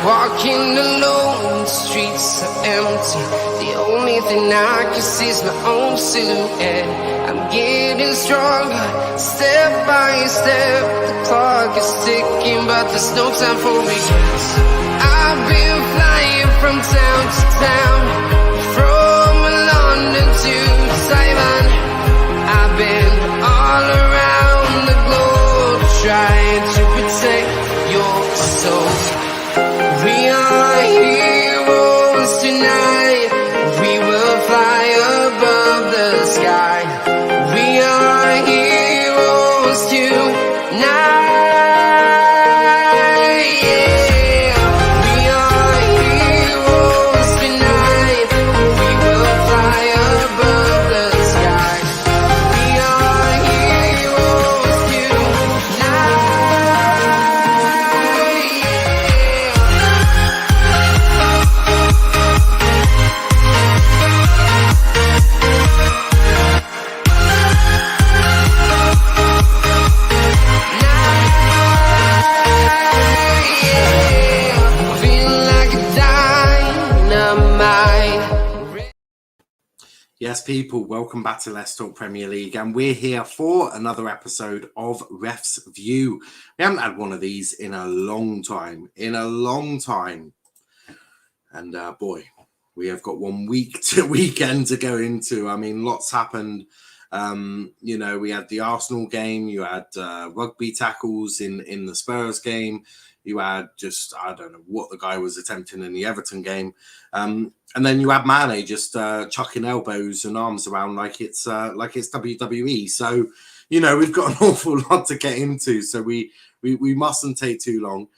Walking alone, the streets are empty. The only thing I can see is my own silhouette. I'm getting stronger, step by step. The clock is ticking, but there's no time for regrets. I've been flying from town to town, from London to Taiwan. I've been all around the globe, trying to protect your soul. We are heroes tonight. We will fly above the sky. We are heroes tonight. Yeah. We are heroes tonight. We will fly above the sky. We are heroes tonight. Yes, people, welcome back to Let's Talk Premier League, and we're here for another episode of Ref's View. We haven't had one of these in a long time, and boy, we have got 1 week to weekend to go into. I mean, lots happened. We had the Arsenal game, you had rugby tackles in the Spurs game, you had just, I don't know what the guy was attempting in the Everton game. And then you had Mane just chucking elbows and arms around like it's WWE. So, we've got an awful lot to get into. So we mustn't take too long.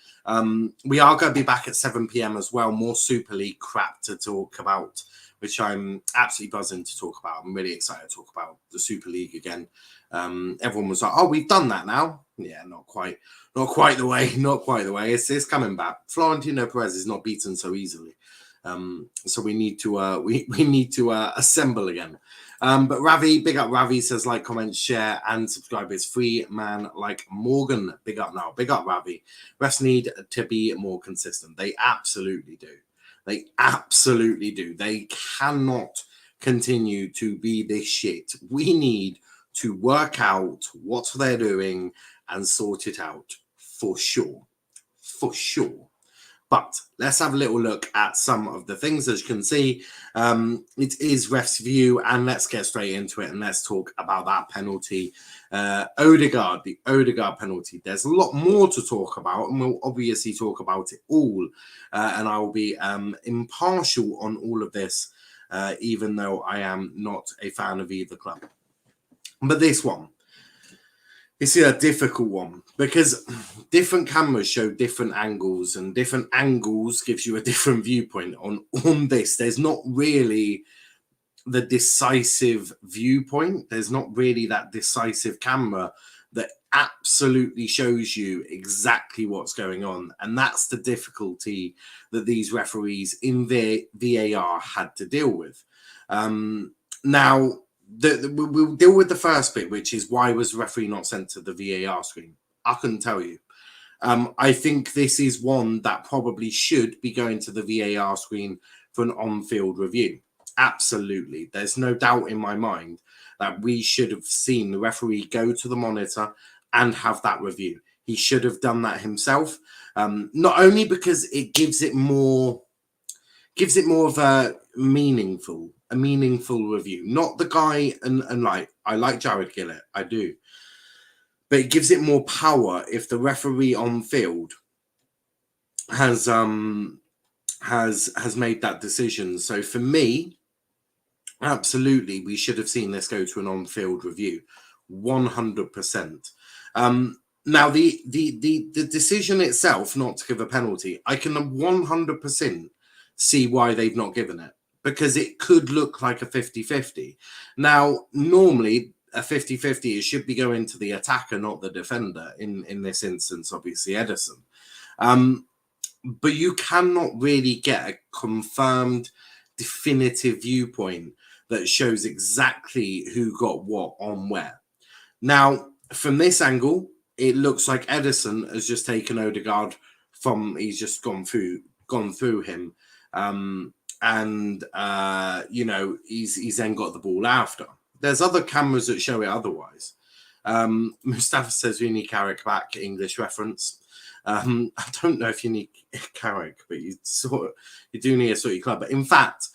We are going to be back at 7 p.m. as well. More Super League crap to talk about, which I'm absolutely buzzing to talk about. I'm really excited to talk about the Super League again. Everyone was like, "Oh, we've done that now." Yeah, not quite the way. It's coming back. Florentino Perez is not beaten so easily. So we need to we need to assemble again. But Ravi, big up Ravi, says like, comment, share, and subscribe. Is free man like Morgan. Big up now. Big up Ravi. Refs need to be more consistent. They absolutely do. They cannot continue to be this shit. We need to work out what they're doing and sort it out for sure. But let's have a little look at some of the things. As you can see, it is Ref's View, and let's get straight into it and let's talk about that penalty. The Odegaard penalty. There's a lot more to talk about, and we'll obviously talk about it all. And I will be impartial on all of this, even though I am not a fan of either club. But this one, it's a difficult one because different cameras show different angles, and different angles gives you a different viewpoint on this. There's not really the decisive viewpoint. There's not really that decisive camera that absolutely shows you exactly what's going on. And that's the difficulty that these referees in their VAR had to deal with. Now, we'll deal with the first bit, which is why was the referee not sent to the VAR screen? I couldn't tell you. I think this is one that probably should be going to the VAR screen for an on-field review. Absolutely. There's no doubt in my mind that we should have seen the referee go to the monitor and have that review. He should have done that himself. Not only because it gives it more of a meaningful review. Not the guy and like, I like Jared Gillett, I do. But it gives it more power if the referee on field has made that decision. So for me, absolutely, we should have seen this go to an on-field review, 100%. Now, the decision itself not to give a penalty, I can 100% see why they've not given it, because it could look like a 50-50. Now, normally, a 50-50 should be going to the attacker, not the defender. In this instance, obviously, Edison. But you cannot really get a confirmed, definitive viewpoint that shows exactly who got what on where. Now, from this angle, it looks like Edison has just taken Odegaard he's just gone through gone through him. You know, he's then got the ball after. There's other cameras that show it otherwise. Mustafa says we need Carrick back, English reference. I don't know if you need Carrick, but you do need a sort of club. But in fact,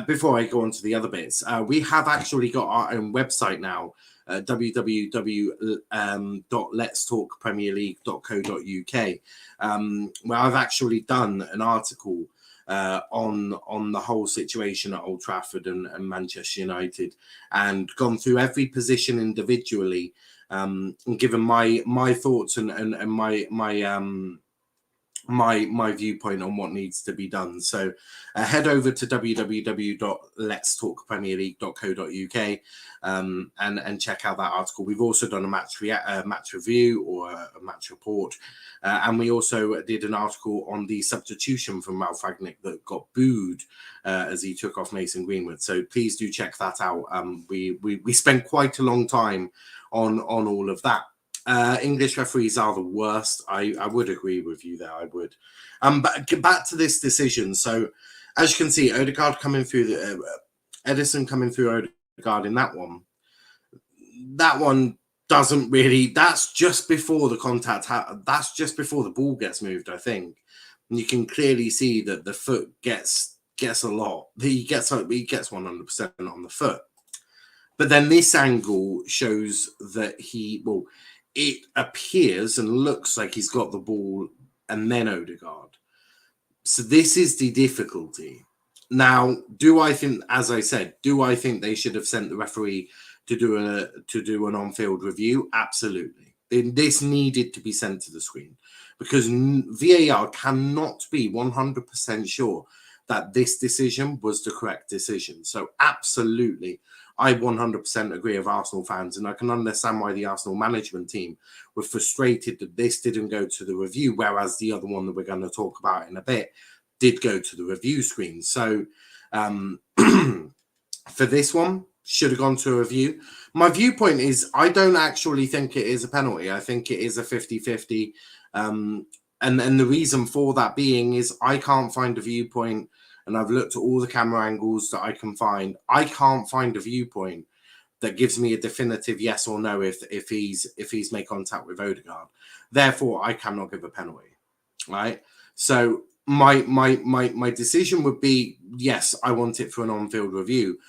before I go on to the other bits, we have actually got our own website now, www.letstalkpremierleague.co.uk, where I've actually done an article on the whole situation at Old Trafford and Manchester United, and gone through every position individually, and given my thoughts and my viewpoint on what needs to be done. So head over to www.letstalkpremierleague.co.uk and check out that article. We've also done a match review or a match report, and we also did an article on the substitution from Ralph Rangnick that got booed as he took off Mason Greenwood. So please do check that out. We spent quite a long time on all of that. English referees are the worst. I would agree with you there. I would. But back to this decision. So, as you can see, Odegaard coming through Edison coming through Odegaard in that one. That one doesn't really. That's just before the contact. That's just before the ball gets moved, I think. And you can clearly see that the foot gets a lot. He gets 100% on the foot. But then this angle shows that it appears and looks like he's got the ball and then Odegaard. So this is the difficulty. Now, do I think they should have sent the referee to do an on-field review? Absolutely. This needed to be sent to the screen, because VAR cannot be 100% sure that this decision was the correct decision. So absolutely, I 100% agree with Arsenal fans, and I can understand why the Arsenal management team were frustrated that this didn't go to the review, whereas the other one that we're going to talk about in a bit did go to the review screen. So for this one, should have gone to a review. My viewpoint is I don't actually think it is a penalty. I think it is a 50-50. And the reason for that being is I can't find a viewpoint, and I've looked at all the camera angles that I can find. I can't find a viewpoint that gives me a definitive yes or no if he's made contact with Odegaard. Therefore, I cannot give a penalty. Right? So my decision would be, yes, I want it for an on-field review.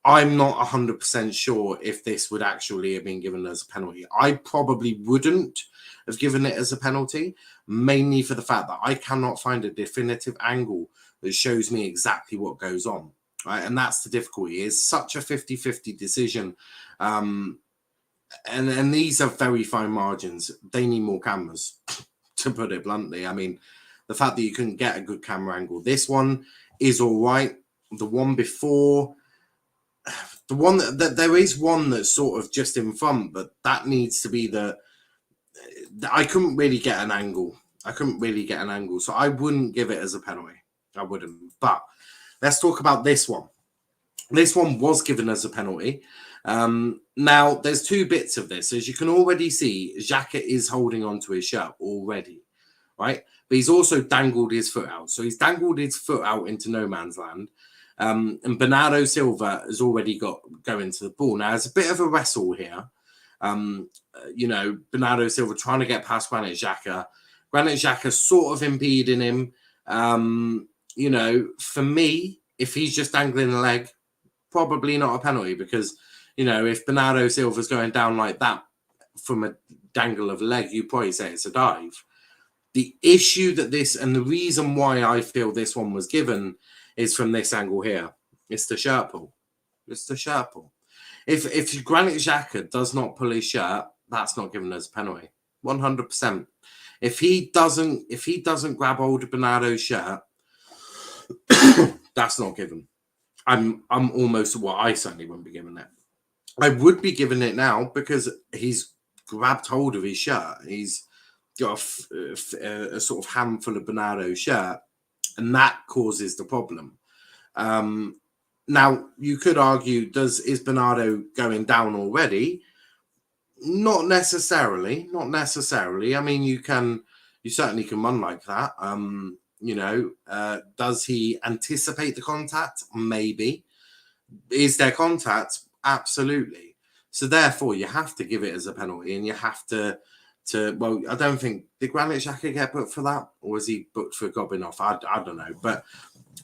I'm not 100% sure if this would actually have been given as a penalty. I probably wouldn't have given it as a penalty, mainly for the fact that I cannot find a definitive angle that shows me exactly what goes on. Right? And that's the difficulty. It's such a 50-50 decision. And these are very fine margins. They need more cameras, to put it bluntly. I mean, the fact that you couldn't get a good camera angle. This one is all right. The one before... The one that there is one that's sort of just in front, but that needs to be I couldn't really get an angle. So I wouldn't give it as a penalty. I wouldn't. But let's talk about this one. This one was given as a penalty. Now, there's two bits of this. As you can already see, Xhaka is holding onto his shirt already, right? But he's also dangled his foot out. So he's dangled his foot out into no man's land. And Bernardo Silva has already got going to the ball. Now, it's a bit of a wrestle here. Bernardo Silva trying to get past Granit Xhaka. Granit Xhaka sort of impeding him. For me, if he's just dangling a leg, probably not a penalty, because, if Bernardo Silva's going down like that from a dangle of a leg, you probably say it's a dive. The issue that and the reason why I feel this one was given is from this angle here. It's the shirt pull. If Granit Xhaka does not pull his shirt, that's not given as a penalty. 100%. If he doesn't grab hold of Bernardo's shirt, that's not given. I certainly wouldn't be given it. I would be given it now because he's grabbed hold of his shirt. He's got a sort of handful of Bernardo's shirt, and that causes the problem. Now, you could argue, is Bernardo going down already? Not necessarily. I mean, you certainly can run like that. Does he anticipate the contact? Maybe. Is there contact? Absolutely. So therefore, you have to give it as a penalty, and you have to. Well, I don't think did Granit Xhaka get booked for that, or was he booked for gobbing off? I don't know. But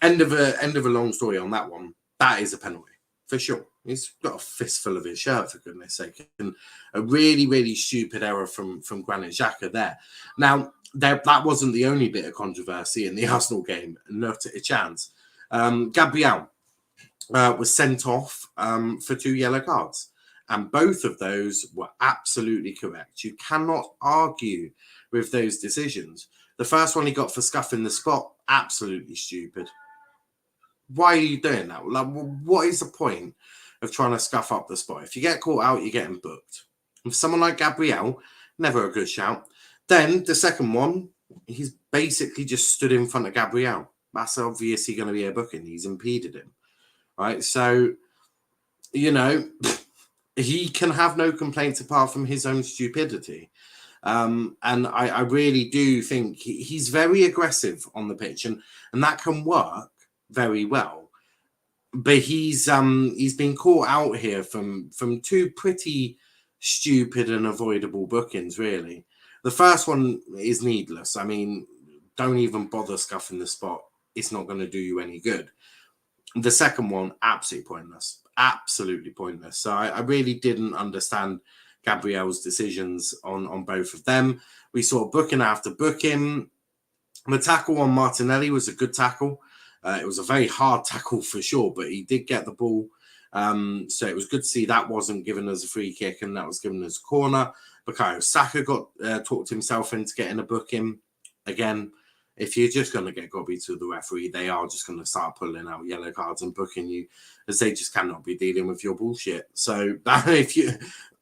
end of a long story on that one. That is a penalty for sure. He's got a fistful of his shirt, for goodness sake, and a really, really stupid error from Granit Xhaka there. Now, that wasn't the only bit of controversy in the Arsenal game. Not a chance. Gabriel was sent off for 2 yellow cards. And both of those were absolutely correct. You cannot argue with those decisions. The first one he got for scuffing the spot, absolutely stupid. Why are you doing that? Like, what is the point of trying to scuff up the spot? If you get caught out, you're getting booked. And for someone like Gabriel, never a good shout. Then the second one, he's basically just stood in front of Gabriel. That's obviously going to be a booking. He's impeded him. Right? So, he can have no complaints apart from his own stupidity. And I really do think he's very aggressive on the pitch, and that can work very well. But he's been caught out here from 2 pretty stupid and avoidable bookings, really. The first one is needless. I mean, don't even bother scuffing the spot. It's not going to do you any good. The second one, absolutely pointless. Absolutely pointless. So I really didn't understand Gabriel's decisions on both of them. We saw booking after booking. The tackle on Martinelli was a good tackle. It was a very hard tackle for sure, but he did get the ball. So it was good to see that wasn't given as a free kick and that was given as a corner. Bukayo Saka talked himself into getting a booking. Again, if you're just going to get gobby to the referee, they are just going to start pulling out yellow cards and booking you, as they just cannot be dealing with your bullshit. So if you,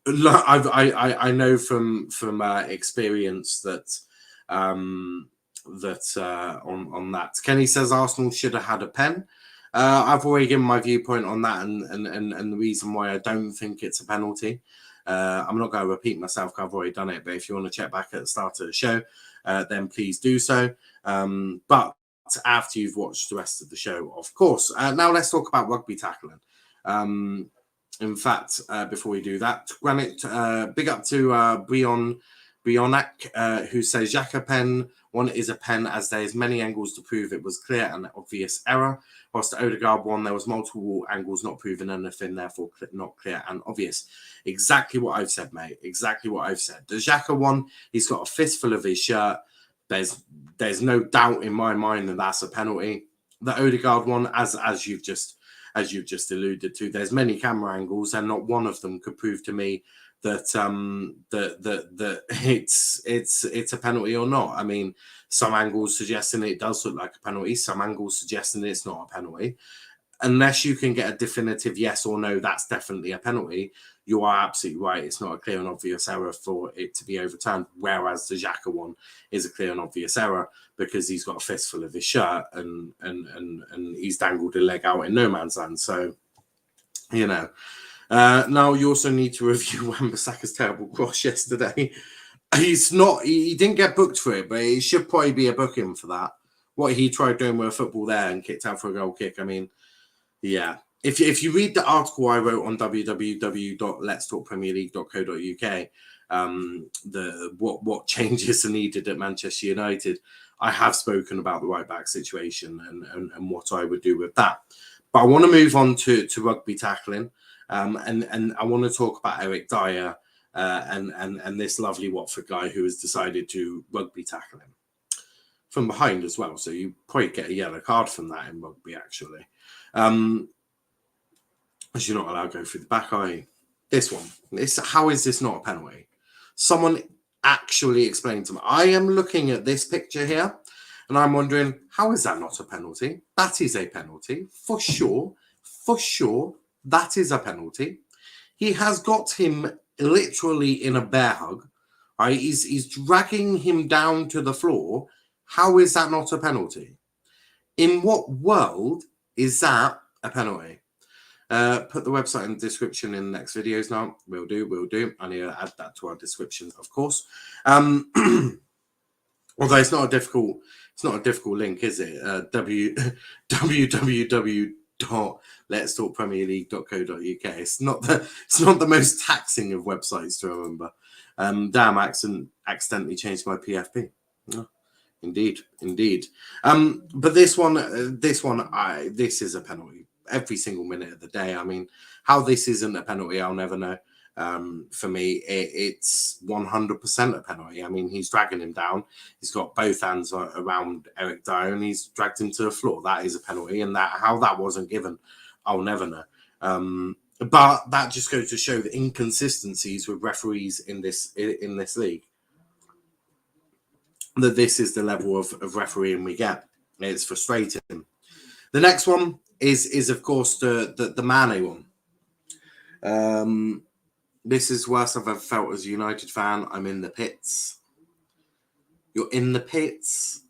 I know from experience that on that. Kenny says Arsenal should have had a pen. I've already given my viewpoint on that, and the reason why I don't think it's a penalty. I'm not going to repeat myself because I've already done it, but if you want to check back at the start of the show, then please do so. But after you've watched the rest of the show, of course. Now let's talk about rugby tackling. In fact, before we do that, Granite, big up to Brionac, who says Xhaka pen one is a pen as there is many angles to prove it was clear and obvious error. Whilst the Odegaard one, there was multiple angles not proving anything, therefore not clear and obvious. Exactly what I've said, mate. Exactly what I've said. The Xhaka one, he's got a fistful of his shirt. There's no doubt in my mind that that's a penalty. The Odegaard one, as you've just alluded to, there's many camera angles, and not one of them could prove to me that it's a penalty or not. I mean, some angles suggesting it does look like a penalty, some angles suggesting it's not a penalty. Unless you can get a definitive yes or no, that's definitely a penalty. You are absolutely right. It's not a clear and obvious error for it to be overturned. Whereas the Xhaka one is a clear and obvious error because he's got a fistful of his shirt and he's dangled a leg out in no man's land. So, now you also need to review Wan-Bissaka's terrible cross yesterday. He didn't get booked for it, but it should probably be a booking for that. What he tried doing with a football there and kicked out for a goal kick. I mean, yeah. If you read the article I wrote on www.letstalkpremierleague.co.uk, what changes are needed at Manchester United, I have spoken about the right back situation and what I would do with that. But I want to move on to rugby tackling, and I want to talk about Eric Dyer and this lovely Watford guy who has decided to rugby tackle him from behind as well. So you probably get a yellow card from that in rugby, actually. As you're not allowed to go through the back, are you? This one. How is this not a penalty? Someone actually explained to me. I am looking at this picture here, and I'm wondering, how is that not a penalty? That is a penalty. For sure. For sure, that is a penalty. He has got him literally in a bear hug. Right? He's dragging him down to the floor. How is that not a penalty? In what world is that a penalty? Put the website in the description in the next videos now. We'll do. I need to add that to our description, of course. Although it's not a difficult link, is it? www.letstalkpremierleague.co.uk. It's not the most taxing of websites to remember. Damn, accidentally changed my PFP. Oh, indeed. But this is a penalty every single minute of the day. I mean, how this isn't a penalty, I'll never know. For me, it's 100% a penalty. I mean, he's dragging him down. He's got both hands around Eric Dyer and he's dragged him to the floor. That is a penalty, and how that wasn't given, I'll never know. But that just goes to show the inconsistencies with referees in this league. That this is the level of refereeing we get. It's frustrating. The next one is of course the Mane one. This is worse I've ever felt as a United fan. I'm in the pits. You're in the pits?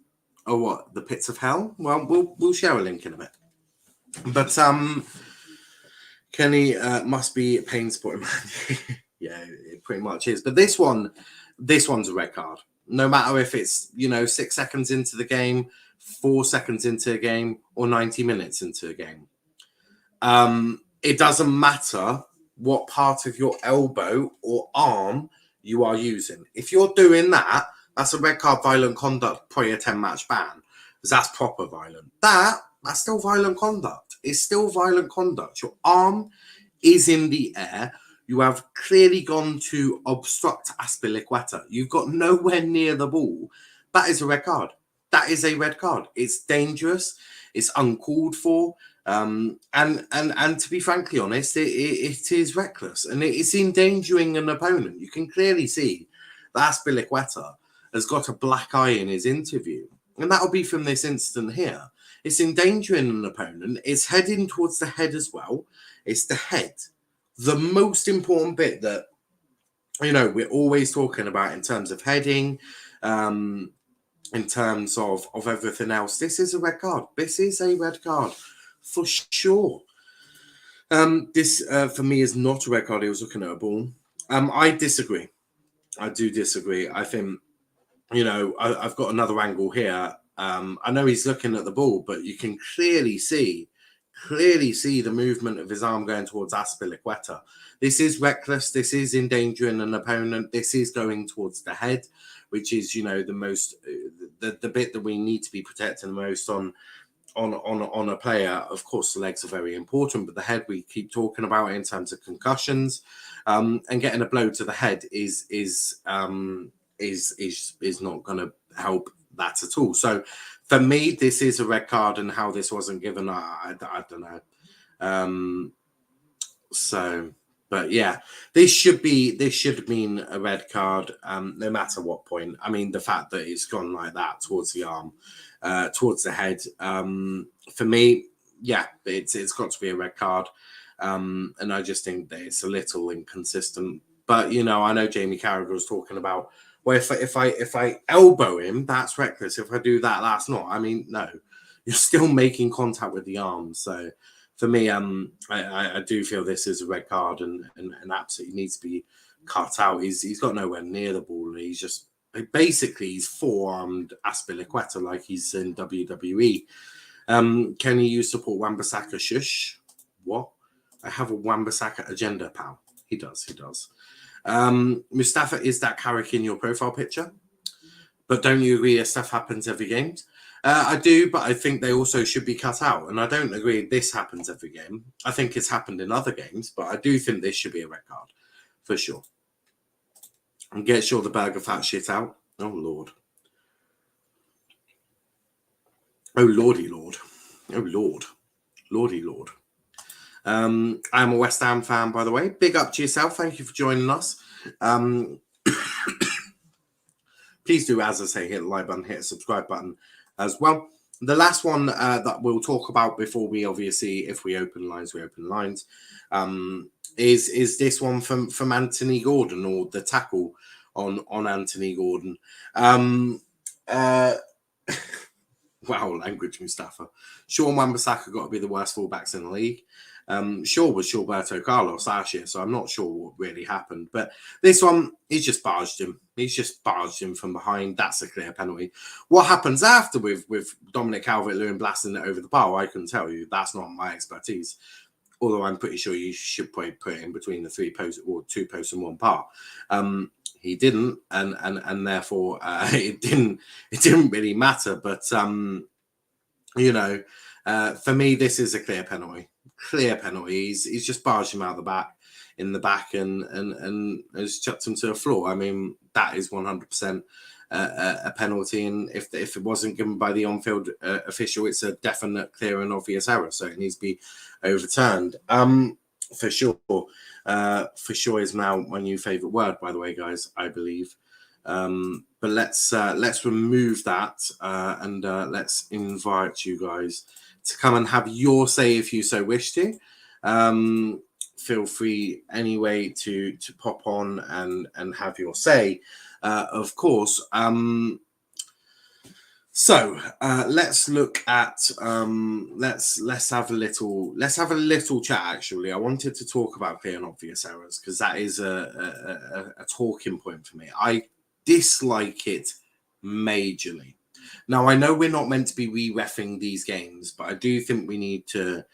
Or what? The pits of hell? Well, we'll share a link in a bit. But Kenny must be pain supporting man. Yeah, it pretty much is. But this one's a red card. No matter if it's 6 seconds into the game, 4 seconds into a game, or 90 minutes into a game. It doesn't matter what part of your elbow or arm you are using. If you're doing that, that's a red card, violent conduct, probably a 10-match ban. Because that's proper violent. That's still violent conduct. It's still violent conduct. Your arm is in the air. You have clearly gone to obstruct Azpilicueta. You've got nowhere near the ball. That is a red card. That is a red card. It's dangerous. It's uncalled for. And to be frankly honest, it is reckless and it's endangering an opponent. You can clearly see that Azpilicueta has got a black eye in his interview, and that'll be from this incident here. It's endangering an opponent. It's heading towards the head as well. It's the head, the most important bit that we're always talking about in terms of heading. In terms of everything else, this is a red card. This is a red card. For sure. This, for me, is not a red card. He was looking at a ball. I disagree. I do disagree. I think, I've got another angle here. I know he's looking at the ball, but you can clearly see the movement of his arm going towards Azpilicueta. This is reckless. This is endangering an opponent. This is going towards the head, which is, the most, the bit that we need to be protecting the most on a player. Of course, the legs are very important, but the head we keep talking about in terms of concussions, and getting a blow to the head is not going to help that at all. So for me, this is a red card, and how this wasn't given, I don't know. But yeah, this should mean a red card, no matter what point. I mean, the fact that it's gone like that towards the arm, towards the head, for me, yeah, it's got to be a red card. And I just think that it's a little inconsistent. But I know Jamie Carragher was talking about, well, if I elbow him, that's reckless. If I do that, that's not. I mean, no, you're still making contact with the arm. So for me, I do feel this is a red card and absolutely needs to be cut out. He's got nowhere near the ball. He's just he's forearmed Azpilicueta like he's in WWE. Can you support Wan-Bissaka? Shush. What? I have a Wan-Bissaka agenda, pal. He does. Mustafa, is that Carrick in your profile picture? But don't you agree that stuff happens every game? I do, but I think they also should be cut out. And I don't agree this happens every game. I think it's happened in other games, but I do think this should be a red card, for sure. And get sure the burger fat shit out. Oh, Lord. Oh, Lordy Lord. Oh, Lord. Lordy Lord. I'm a West Ham fan, by the way. Big up to yourself. Thank you for joining us. Please do, as I say, hit the like button, hit the subscribe button as well. The last one that we'll talk about before we obviously, if we open lines, is this one from Anthony Gordon, or the tackle on Anthony Gordon. Wow, language, Mustafa. Sure, Wan-Bissaka got to be the worst fullbacks in the league. Shaw was Gilberto Carlos last year, so I'm not sure what really happened. But this one, he's just barged him. He's just barged him from behind. That's a clear penalty. What happens after with Dominic Calvert-Lewin blasting it over the bar, I can tell you. That's not my expertise. Although I'm pretty sure you should probably put it in between the 3 posts or 2 posts and 1 bar. He didn't, and therefore it didn't really matter. But you know, for me, this is a clear penalty. Clear penalty. He's just barged him out in the back and has chucked him to the floor. I mean, that is 100% a penalty. And if it wasn't given by the on-field official, it's a definite, clear and obvious error. So it needs to be overturned. For sure. For sure is now my new favourite word, by the way, guys, I believe. But let's remove that and let's invite you guys to come and have your say if you so wish to. Feel free anyway to pop on and have your say, of course. So let's look at let's have a little chat. Actually, I wanted to talk about clear and obvious errors because that is a talking point for me. I dislike it majorly. Now I know we're not meant to be re-reffing these games, but I do think we need to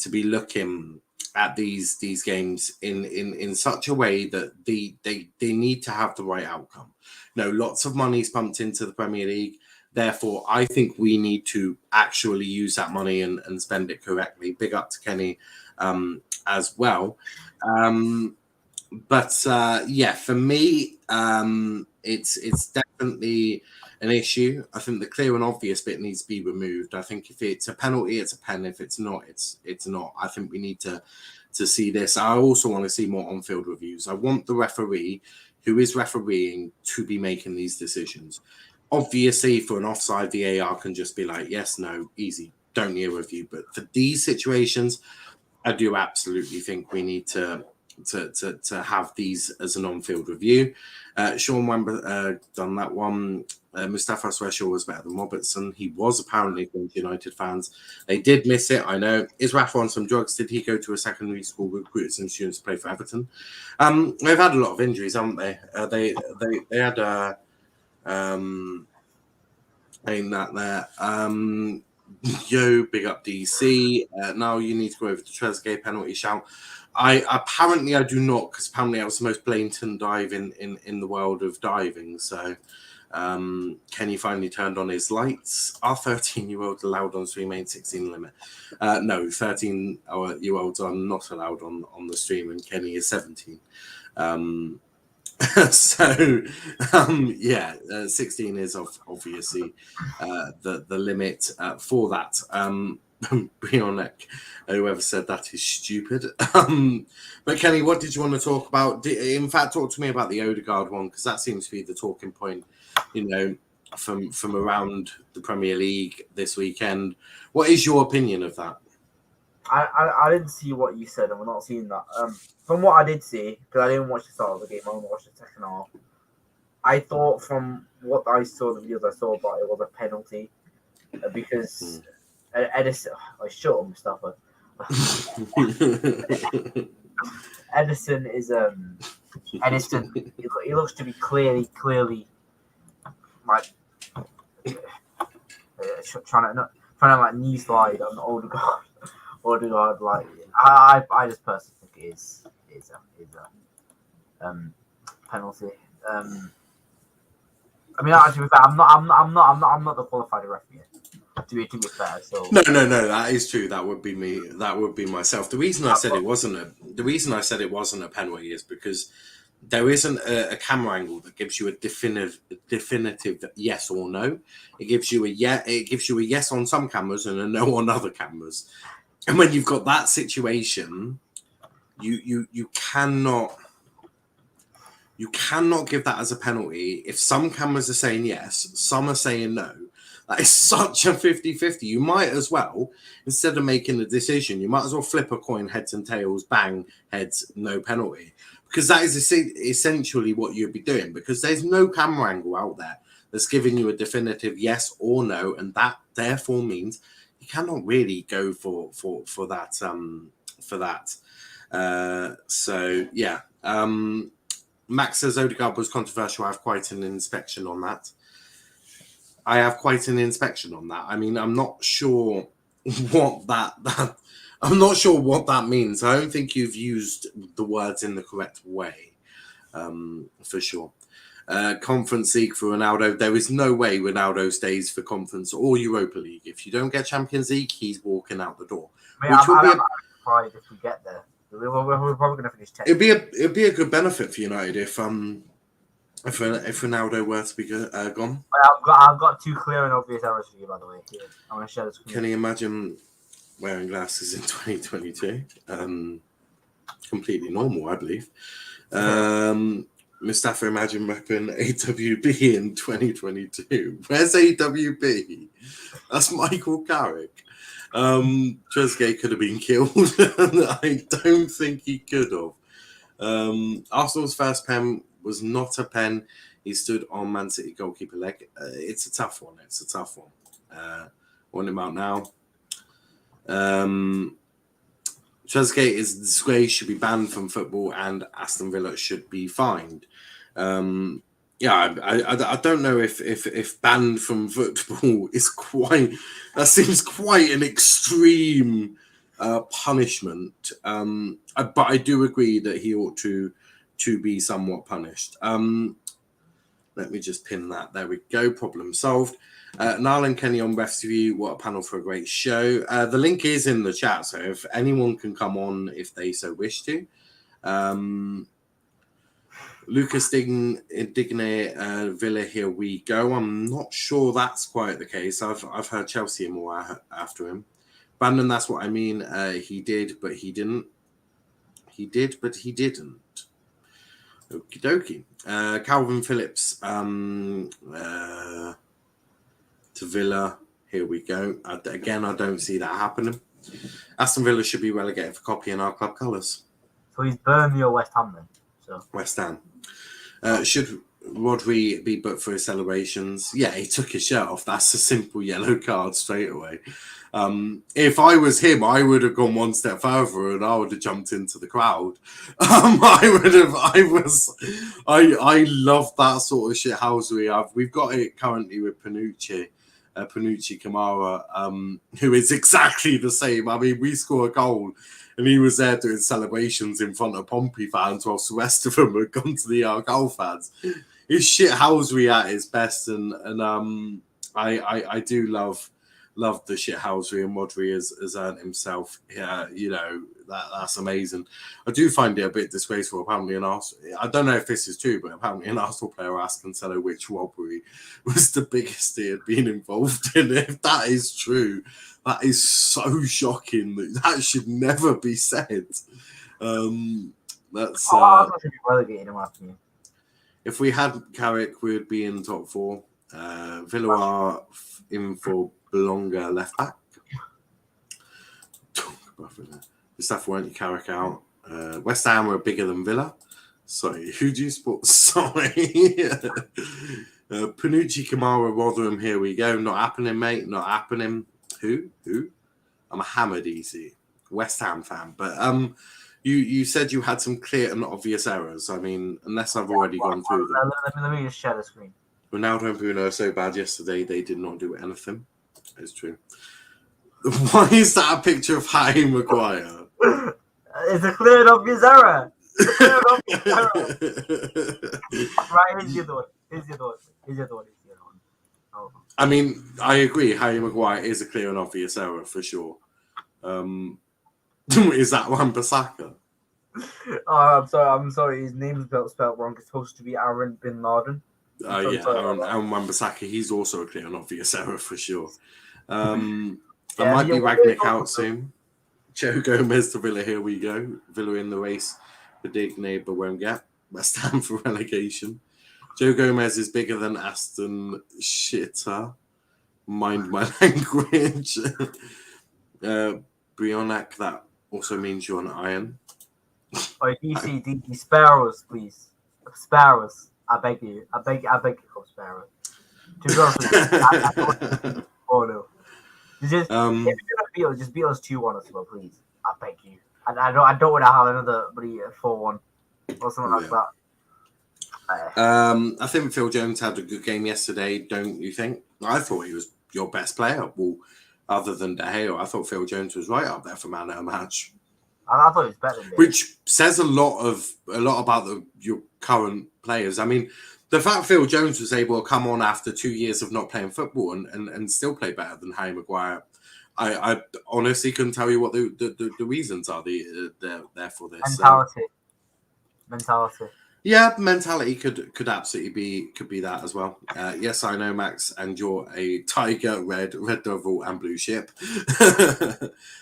be looking at these games in such a way that they need to have the right outcome. You know, lots of money's pumped into the Premier League. Therefore, I think we need to actually use that money and spend it correctly. Big up to Kenny as well. But yeah, for me, it's definitely an issue. I think the clear and obvious bit needs to be removed. I think if it's a penalty, it's a pen. If it's not, it's not. I think we need to see this. I also want to see more on-field reviews. I want the referee who is refereeing to be making these decisions. Obviously, for an offside, VAR can just be like, yes, no, easy, don't need a review. But for these situations, I do absolutely think we need to have these as an on-field review. Sean Wember done that one. Mustafa Swear was better than Robertson. He was apparently from United fans. They did miss it, I know. Is Rafa on some drugs? Did he go to a secondary school, recruit some students to play for Everton? They've had a lot of injuries, haven't they? They had ain't that there. Yo, big up DC. Now you need to go over to Trezeguet penalty shout. I do not, because apparently I was the most blatant dive in the world of diving. So Kenny finally turned on his lights. Are 13-year-olds allowed on stream? 16 limit? No, 13-year-olds are not allowed on the stream, and Kenny is 17. So yeah, 16 is obviously the limit for that. Brionic, whoever said that is stupid. But Kenny, what did you want to talk about? In fact, talk to me about the Odegaard one, because that seems to be the talking point, you know, from around the Premier League this weekend. What is your opinion of that? I didn't see what you said, and we're not seeing that. From what I did see, because I didn't watch the start of the game, I only watched the second half. I thought from what I saw, the videos I saw, that it was a penalty because Edison. I shut up, Mustafa. Edison is Edison. He looks to be clearly like trying to like knee slide on Odegaard. Odegaard, like I just personally think it is a penalty. I mean, actually, I'm not the qualified referee. To be fair, so no, that is true. That would be me. That would be myself. The reason I said it wasn't a penalty is because there isn't a camera angle that gives you a definitive yes or no. It gives you a yes on some cameras and a no on other cameras. And when you've got that situation, you cannot give that as a penalty. If some cameras are saying yes, some are saying no, that is such a 50-50. You might as well, instead of making a decision, you might as well flip a coin, heads and tails, bang, heads, no penalty. Because that is essentially what you'd be doing, because there's no camera angle out there that's giving you a definitive yes or no, and that therefore means you cannot really go for that for that. So yeah. Max says Odegaard was controversial. I have quite an inspection on that. I mean, I'm not sure what that I'm not sure what that means. I don't think you've used the words in the correct way, for sure. Conference League for Ronaldo. There is no way Ronaldo stays for Conference or Europa League. If you don't get Champions League, he's walking out the door. I'm surprised if we get there. We're probably going to finish 10th. It'd be a good benefit for United if Ronaldo were to be gone. I've got 2 clear and obvious errors for you, by the way. Here. I'm going to share the screen. Can you imagine wearing glasses in 2022? Completely normal, I believe. Mustafa, imagine repping AWB in 2022. Where's AWB? That's Michael Carrick. Trezeguet could have been killed. I don't think he could have. Arsenal's first pen was not a pen. He stood on Man City goalkeeper leg. It's a tough one. Want him out now. Trezeguet is a disgrace, should be banned from football, and Aston Villa should be fined. I don't know if banned from football is quite. That seems quite an extreme punishment. But I do agree that he ought to be somewhat punished. Let me just pin that. There we go. Problem solved. Niall and Kenny on Ref's View. What a panel for a great show. The link is in the chat, so if anyone can come on if they so wish to. Lucas Digne, Villa, here we go. I'm not sure that's quite the case. I've heard Chelsea are more after him. Brandon, that's what I mean. He did, but he didn't. He did, but he didn't. Okie dokie. Calvin Phillips to Villa. Here we go. Again, I don't see that happening. Aston Villa should be relegated for copying our club colours. So he's Burnley or West Ham then? So. West Ham. Should Rodri be booked for his celebrations? Yeah, he took his shirt off. That's a simple yellow card straight away. If I was him, I would have gone one step further and I would have jumped into the crowd. I love that sort of shithousery. We've got it currently with Panucci Kamara, who is exactly the same. I mean, we score a goal and he was there doing celebrations in front of Pompey fans whilst the rest of them had gone to the Argyle fans. It's shithousery at its best, and I do love the shithousery, and Rodri has earned himself. Yeah, that's amazing. I do find it a bit disgraceful. Apparently, I don't know if this is true, but apparently an Arsenal player asked Cancelo which robbery was the biggest he had been involved in. If that is true, that is so shocking. That should never be said. That's. I should be relegated, in my opinion. If we had Carrick, we'd be in top 4. Villa are in for longer left back. Mustafa, won't you Carrick out? West Ham are bigger than Villa. Sorry, who do you support? Sorry. Panucci, Kamara, Rotherham, here we go. Not happening, mate. Not happening. Who? I'm a Hammered easy West Ham fan. But you said you had some clear and obvious errors. I mean, unless I've already gone through them. Let me just share the screen. Ronaldo and Bruno are so bad yesterday, they did not do anything. It's true. Why is that a picture of Harry Maguire? It's a clear and obvious error. Right, here's the other one. Oh. I mean, I agree. Harry Maguire is a clear and obvious error for sure. Is that Wan-Bissaka? Oh, I'm sorry. His name's spelled wrong. It's supposed to be Aaron Bin Laden. Aaron Wan-Bissaka. He's also a clear and obvious error for sure. I might be Ragnick out soon. Joe Gomez to Villa. Here we go. Villa in the race for Digne, but won't get. West Ham for relegation. Joe Gomez is bigger than Aston Shitter. Mind my language. Brionac, that also means you're an iron. Oh, DC, Sparrows, please. Sparrows. I beg you. I beg you, call Sparrows. To be honest, oh no. Just beat us 2-1 as well, please. I beg you. I don't want to have another 4-1 or something like that. I think Phil Jones had a good game yesterday, don't you think? I thought he was your best player. Well, other than De Gea, I thought Phil Jones was right up there for man of the match. I thought he was better than Which says a lot about your current players. I mean, the fact Phil Jones was able to come on after 2 years of not playing football and still play better than Harry Maguire, I honestly couldn't tell you what the reasons are there for this. Mentality. Yeah, mentality could absolutely be that as well. Yes, I know, Max, and you're a tiger, red devil, and blue ship.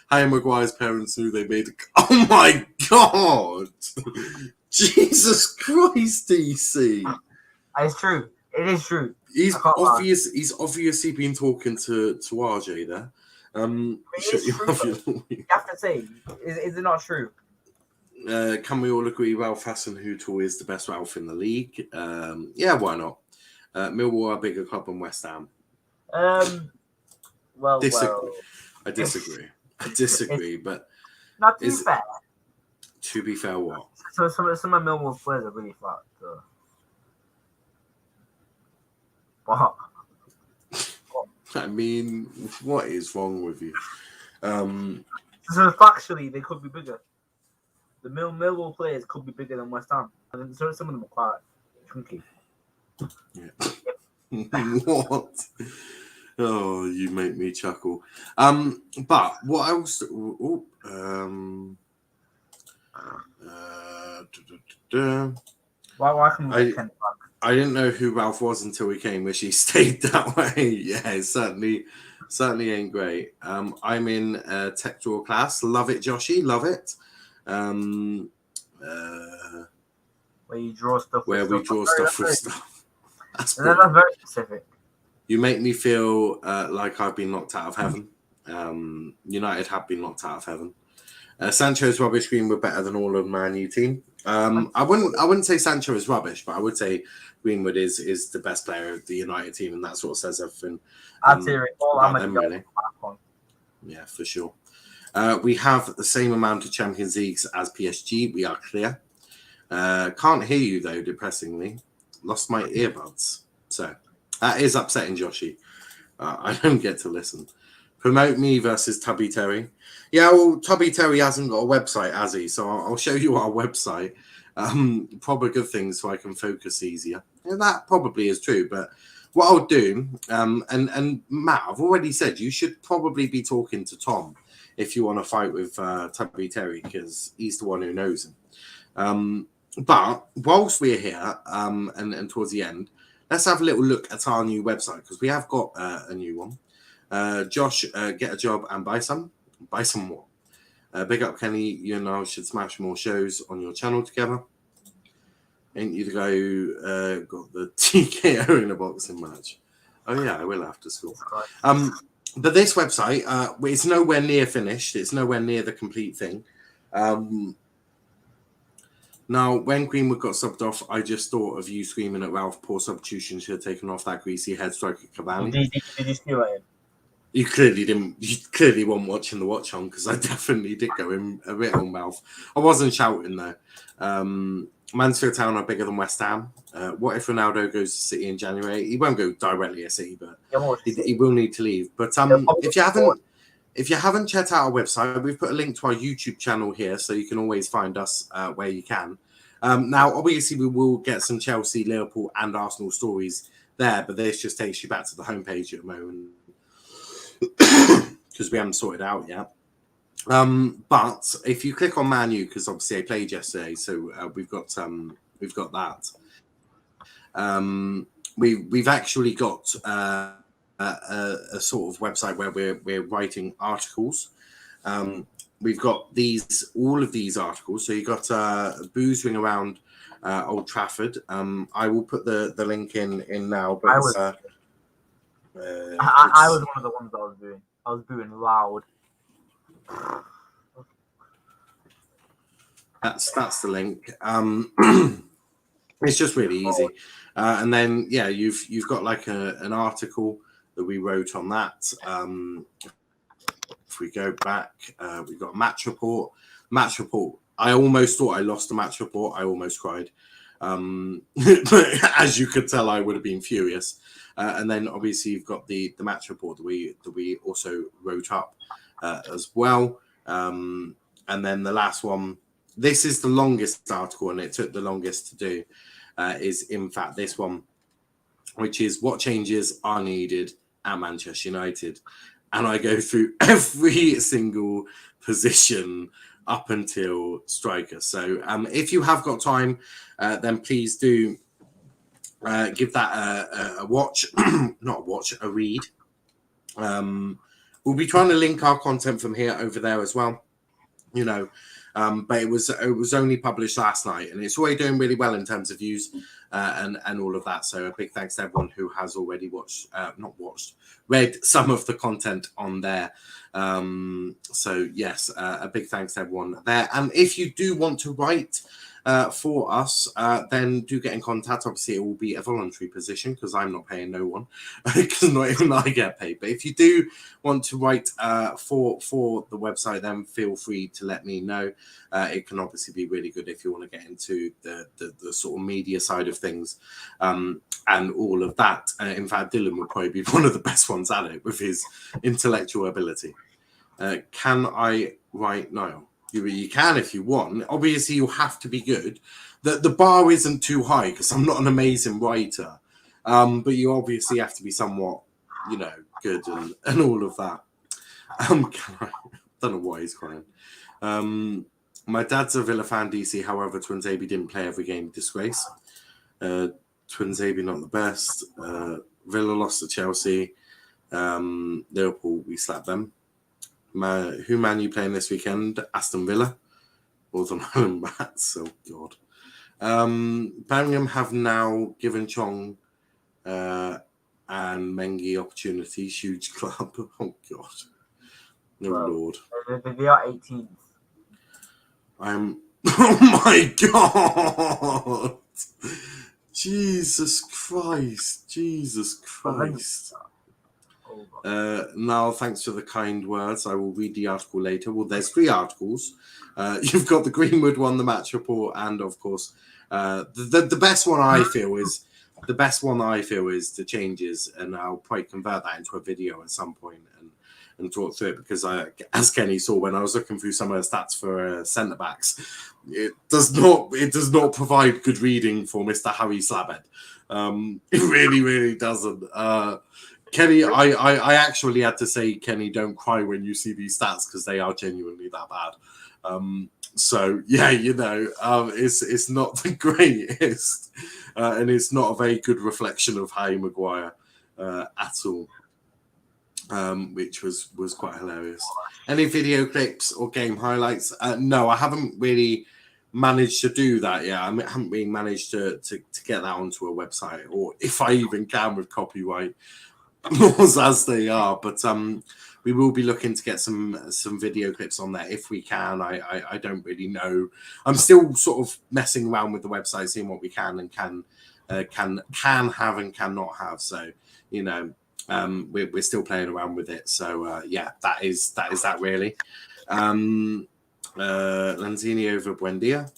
Harry Maguire's parents knew they made. Oh my god! Jesus Christ, DC. It's true. It is true. He's obviously been talking to RJ there. It's true, you have to say, is it not true? Can we all agree Ralph Hasenhüttl is the best Ralph in the league? Yeah, why not? Millwall are a bigger club than West Ham. Well, I disagree, but not to be fair. To be fair, what? So some of Millwall's players are really flat. So. What? I mean, what is wrong with you? So factually, they could be bigger. The Millwall players could be bigger than West Ham. I think some of them are quite chunky. Yeah. What? Oh, you make me chuckle. But what else? Why can we get Kent back? I didn't know who Ralph was until he came, which he stayed that way. Yeah, it certainly ain't great. I'm in tech draw class. Love it, Joshy. Love it. Where you draw stuff. Where we draw stuff with stuff. That's very specific. You make me feel like I've been knocked out of heaven. United have been knocked out of heaven. Sancho's rubbish. Greenwood better than all of the Man U team. I wouldn't say Sancho is rubbish, but I would say Greenwood is the best player of the United team, and that sort of says everything. I'd say them, really. Yeah, for sure. We have the same amount of Champions Leagues as PSG. We are clear. Can't hear you though, depressingly. Lost my earbuds. So that is upsetting, Joshy. I don't get to listen. Promote me versus Tubby Terry. Yeah, well, Tubby Terry hasn't got a website, has he? So I'll show you our website. Probably good things so I can focus easier. Yeah, that probably is true. But what I'll do, and Matt, I've already said you should probably be talking to Tom if you want to fight with Tubby Terry, because he's the one who knows him. But whilst we're here, and towards the end, let's have a little look at our new website, because we have got a new one. Josh, get a job and buy some. Buy some more. Big up, Kenny. You and I should smash more shows on your channel together. Ain't you the guy who got the TKO in a boxing match? Oh, yeah, I will after school. But this website, it's nowhere near finished. It's nowhere near the complete thing. Now, when Greenwood got subbed off, I just thought of you screaming at Ralph, poor substitution should have taken off that greasy head striker Cavani. Did you steal it? You clearly didn't. You clearly weren't watching the watch on, because I definitely did go in a bit on mouth. I wasn't shouting though. Mansfield Town are bigger than West Ham. What if Ronaldo goes to City in January? He won't go directly to City, but he will need to leave. But if you haven't checked out our website, we've put a link to our YouTube channel here, so you can always find us where you can. Now, obviously, we will get some Chelsea, Liverpool, and Arsenal stories there, but this just takes you back to the homepage at the moment, because we haven't sorted out yet. But if you click on Man U, because obviously I played yesterday, so we've got that. We've actually got a sort of website where we're writing articles. We've got all of these articles. So you got Booze Ring Around Old Trafford. I will put the link in now. But I was one of the ones that I was doing. I was doing loud. That's the link. It's just really easy. And then you've got like an article that we wrote on that. If we go back, we've got a match report. match report. I almost thought I lost the match report. I almost cried. As you could tell, I would have been furious. And then obviously you've got the match report that we also wrote up as well. And then the last one, this is the longest article and it took the longest to do, is in fact this one, which is what changes are needed at Manchester United. And I go through every single position up until striker. So if you have got time, then please do give that a watch, not a watch, a read. We'll be trying to link our content from here over there as well, you know. But it was only published last night, and it's already doing really well in terms of views and all of that. So a big thanks to everyone who has already read some of the content on there. So yes, a big thanks to everyone there. And if you do want to write for us, then do get in contact. Obviously, it will be a voluntary position because I'm not paying no one, because not even I get paid. But if you do want to write for the website, then feel free to let me know. It can obviously be really good if you want to get into the sort of media side of things and all of that. In fact, Dylan will probably be one of the best ones at it with his intellectual ability. Can I write Niall? You can if you want. Obviously, you have to be good. The bar isn't too high because I'm not an amazing writer. But you obviously have to be somewhat, good and all of that. Can I don't know why he's crying. My dad's a Villa fan, DC. However, Twinsaby didn't play every game. Disgrace. Twinsaby not the best. Villa lost to Chelsea. Liverpool, we slapped them. Who Man you playing this weekend? Aston Villa. Northern Ireland Bats. Oh, God. Birmingham have now given Chong and Mengi opportunities. Huge club. Oh, God. No, Lord. They are 18th. Oh, my God. Jesus Christ. Niall, thanks for the kind words. I will read the article later. Well, there's 3 articles. You've got the Greenwood one, the match report, and of course, the best one I feel is the changes, and I'll probably convert that into a video at some point and talk through it, because as Kenny saw when I was looking through some of the stats for centre backs, it does not provide good reading for Mr. Harry Slabhead. It really doesn't. Kenny, I actually had to say, Kenny, don't cry when you see these stats because they are genuinely that bad. So yeah, it's not the greatest, and it's not a very good reflection of Harry Maguire at all. Which was quite hilarious. Any video clips or game highlights? No, I haven't really managed to do that yet. I haven't really managed to get that onto a website, or if I even can with copyright laws as they are. But we will be looking to get some video clips on there if we can. I don't really know. I'm still sort of messing around with the website, seeing what we can and can have and cannot have. So we're still playing around with it. So yeah, that is that really. Lanzini over Buendia.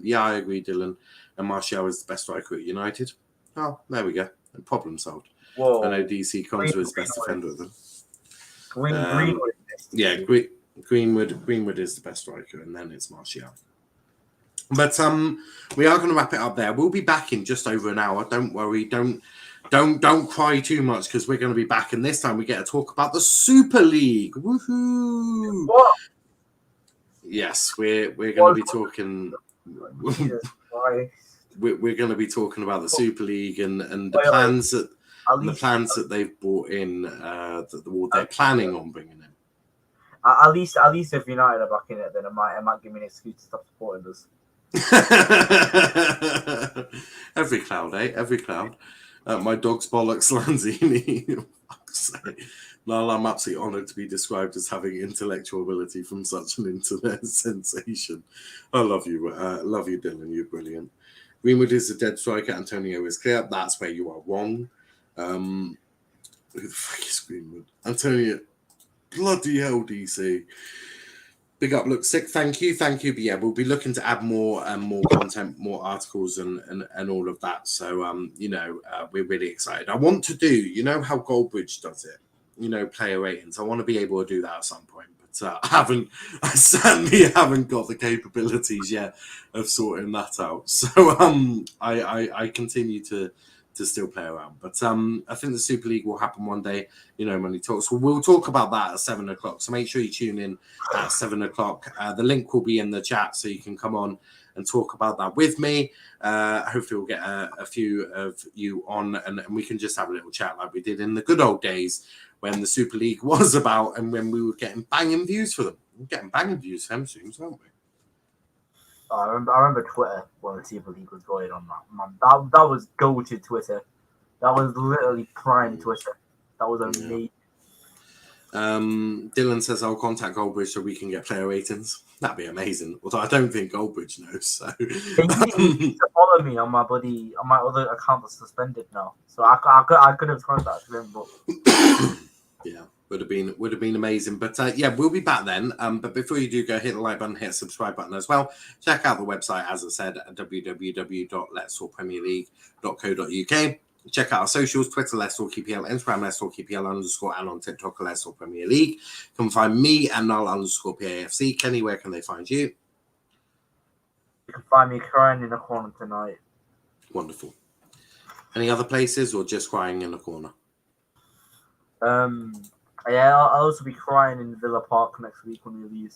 Yeah, I agree, Dylan. And Martial is the best striker at United. Oh, there we go. Problem solved. Whoa. I know DC Conza is best defender of them. Greenwood. Yeah, Greenwood is the best striker, and then it's Martial. But we are going to wrap it up there. We'll be back in just over an hour. Don't worry. Don't cry too much, because we're going to be back, and this time we get to talk about the Super League. Woohoo! What? Yes, we're going to be talking. We're going to be talking about the Super League and the plans that they've brought in, that they're planning on bringing in. At least if United are back in it, then it might give me an excuse to stop supporting us. Every cloud, eh? Every cloud. My dog's bollocks, Lanzini. Niall, I'm absolutely honoured to be described as having intellectual ability from such an internet sensation. I love you, Dylan. You're brilliant. Greenwood is a dead striker. Antonio is clear. That's where you are wrong. Who the fuck is Greenwood? Antonio. Bloody hell, DC. Big up, look sick. Thank you. But yeah, we'll be looking to add more content, more articles, and all of that. So we're really excited. I want to do, how Goldbridge does it, player ratings. I want to be able to do that at some point, but I certainly haven't got the capabilities yet of sorting that out. So I continue to still play around, but I think the Super League will happen one day. Money talks. We'll talk about that at 7:00. So make sure you tune in at 7:00. The link will be in the chat, so you can come on and talk about that with me. Hopefully, we'll get a few of you on, and we can just have a little chat like we did in the good old days when the Super League was about, and when we were getting banging views for them. We're getting banging views for them soon, weren't we? I remember Twitter when the Super League was going on. Man, that was go-to Twitter. That was literally prime Twitter. That was amazing. Dylan says I'll contact Goldbridge so we can get player ratings. That'd be amazing. Although I don't think Goldbridge knows. So he needs to follow me on my other account that's suspended now. So I could have contacted him, but yeah. Would have been amazing. But we'll be back then. But before you do go, hit the like button, hit the subscribe button as well. Check out the website, as I said, at www.letstalkpremierleague.co.uk. Check out our socials, Twitter, Let's Talk EPL, Instagram, Let's Talk EPL _, and on TikTok, Let's Talk Premier League. Come find me and Niall _PAFC. Kenny, where can they find you? You can find me crying in a corner tonight. Wonderful. Any other places, or just crying in a corner? Yeah, I'll also be crying in Villa Park next week when we leave.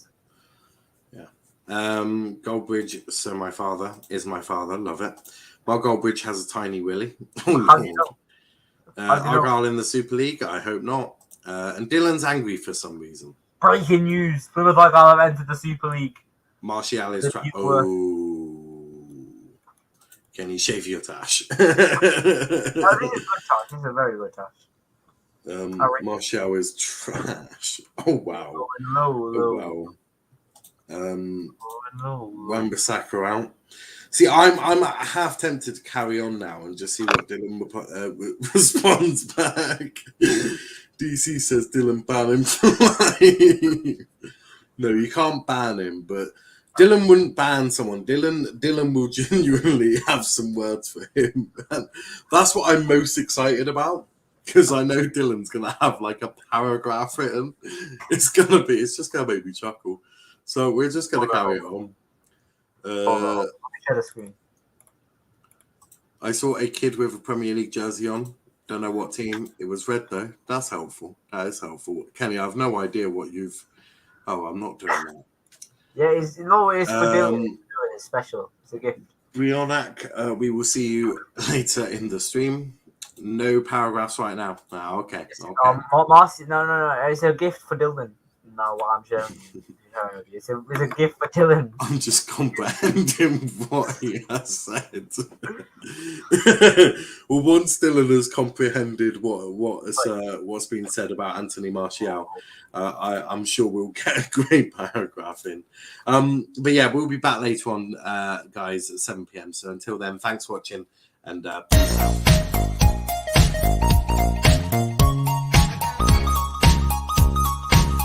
Yeah. Goldbridge, so my father is my father. Love it. Well, Goldbridge has a tiny willy. How do you know? Argyle in the Super League? I hope not. And Dylan's angry for some reason. Breaking news. Plymouth Argyle have entered the Super League. Martial is trapped. Oh. Can you shave your tash? I think it's good tash. It's a very good tash. Martial is trash. Oh wow. Low. Wan-Bissaka out. See, I'm half tempted to carry on now and just see what Dylan responds back. DC says Dylan ban him for life. No, you can't ban him, but Dylan wouldn't ban someone. Dylan will genuinely have some words for him. And that's what I'm most excited about. Because I know Dylan's going to have like a paragraph written. It's just going to make me chuckle. So we're just going to carry it on. Share the screen. I saw a kid with a Premier League jersey on. Don't know what team. It was red though. That's helpful. That is helpful. Kenny, I have no idea what you've... Oh, I'm not doing that. Yeah, it's for Dylan. It's special. It's a gift. Brionac, we will see you later in the stream. No paragraphs right now. Oh, okay. Marcy, no. It's a gift for Dylan. No, what I'm sharing. It's a gift for Dylan. I'm just comprehending what he has said. Well, once Dylan has comprehended what's been said about Anthony Martial, I'm sure we'll get a great paragraph in. But yeah, we'll be back later on, guys, at 7 p.m. So until then, thanks for watching, and peace out.